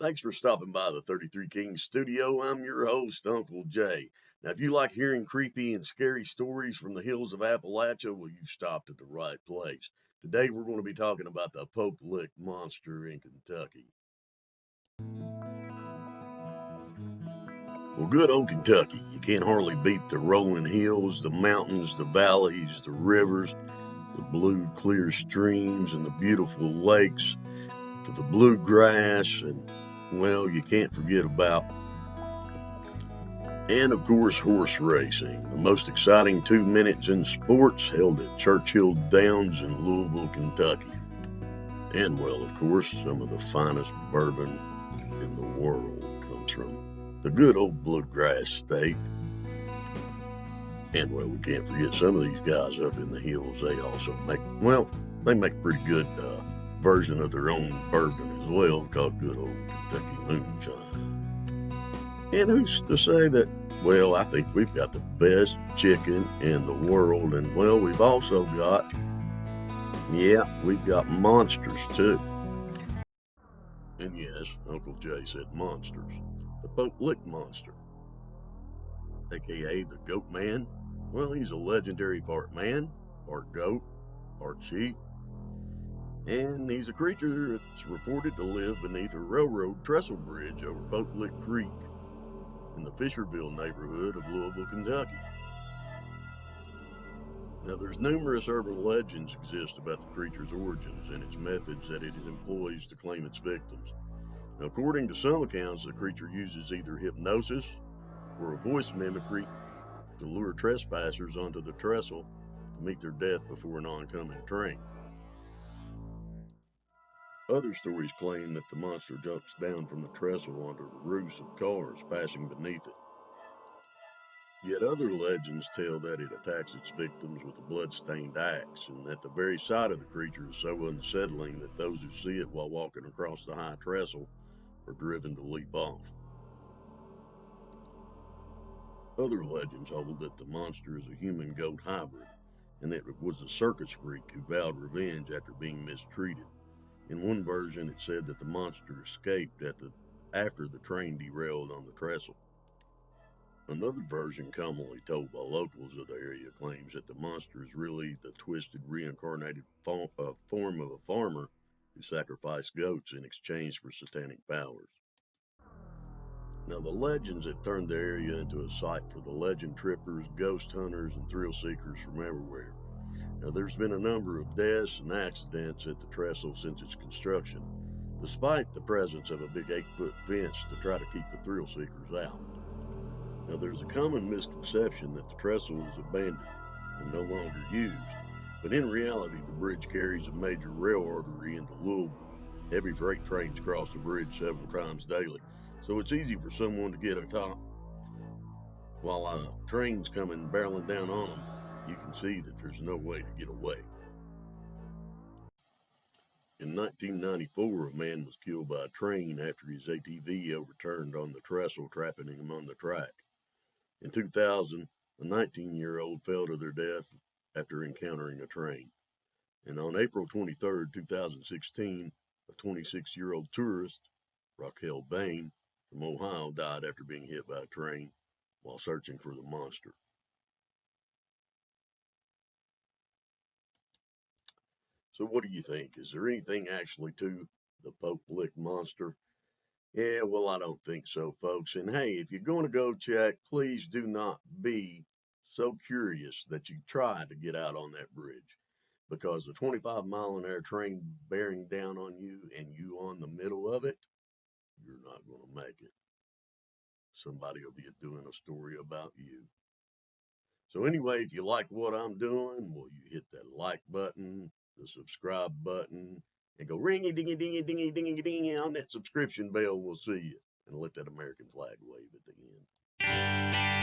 Thanks for stopping by the 33 Kings studio. I'm your host, Uncle Jay. Now, if you like hearing creepy and scary stories from the hills of Appalachia, well, you've stopped at the right place. Today, we're going to be talking about the Pope Lick Monster in Kentucky. Well, good old Kentucky. You can't hardly beat the rolling hills, the mountains, the valleys, the rivers, the blue, clear streams, and the beautiful lakes, to the bluegrass, and, well, you can't forget about and of course, horse racing, the most exciting 2 minutes in sports held at Churchill Downs in Louisville, Kentucky. And, well, of course, some of the finest bourbon in the world comes from the good old bluegrass state. And, well, we can't forget some of these guys up in the hills. They also they make pretty good version of their own bourbon as well, called good old Kentucky moonshine. And who's to say that, well, I think we've got the best chicken in the world. And, well, we've also got, we've got monsters too. And yes, Uncle Jay said monsters. The Pope Lick Monster, a.k.a. the Goat Man. Well, he's a legendary part man, part goat, part sheep. And he's a creature that's reported to live beneath a railroad trestle bridge over Pope Lick Creek in the Fisherville neighborhood of Louisville, Kentucky. Now, there's numerous urban legends exist about the creature's origins and its methods that it employs to claim its victims. Now, according to some accounts, the creature uses either hypnosis or a voice mimicry to lure trespassers onto the trestle to meet their death before an oncoming train. Other stories claim that the monster jumps down from the trestle onto the roofs of cars passing beneath it. Yet other legends tell that it attacks its victims with a blood-stained axe, and that the very sight of the creature is so unsettling that those who see it while walking across the high trestle are driven to leap off. Other legends hold that the monster is a human-goat hybrid, and that it was a circus freak who vowed revenge after being mistreated. In one version, it said that the monster escaped after the train derailed on the trestle. Another version commonly told by locals of the area claims that the monster is really the twisted, reincarnated form of a farmer who sacrificed goats in exchange for satanic powers. Now, the legends have turned the area into a site for the legend trippers, ghost hunters, and thrill seekers from everywhere. Now, there's been a number of deaths and accidents at the trestle since its construction, despite the presence of a big 8-foot fence to try to keep the thrill seekers out. Now, there's a common misconception that the trestle is abandoned and no longer used, but in reality, the bridge carries a major rail artery into Louisville. Heavy freight trains cross the bridge several times daily, so it's easy for someone to get atop. While a train's coming barreling down on them, you can see that there's no way to get away. In 1994, a man was killed by a train after his ATV overturned on the trestle, trapping him on the track. In 2000, a 19-year-old fell to their death after encountering a train. And on April 23, 2016, a 26-year-old tourist, Raquel Bain, from Ohio, died after being hit by a train while searching for the monster. So what do you think? Is there anything actually to the Pope Lick Monster? Yeah, well, I don't think so, folks. And hey, if you're going to go check, please do not be so curious that you try to get out on that bridge, because a 25-mile-an-hour train bearing down on you and you on the middle of it, you're not going to make it. Somebody will be doing a story about you. So anyway, if you like what I'm doing, well, you hit that like button, the subscribe button, and go ringy dingy dingy dingy dingy dingy on that subscription bell. We'll see you, and let that American flag wave at the end.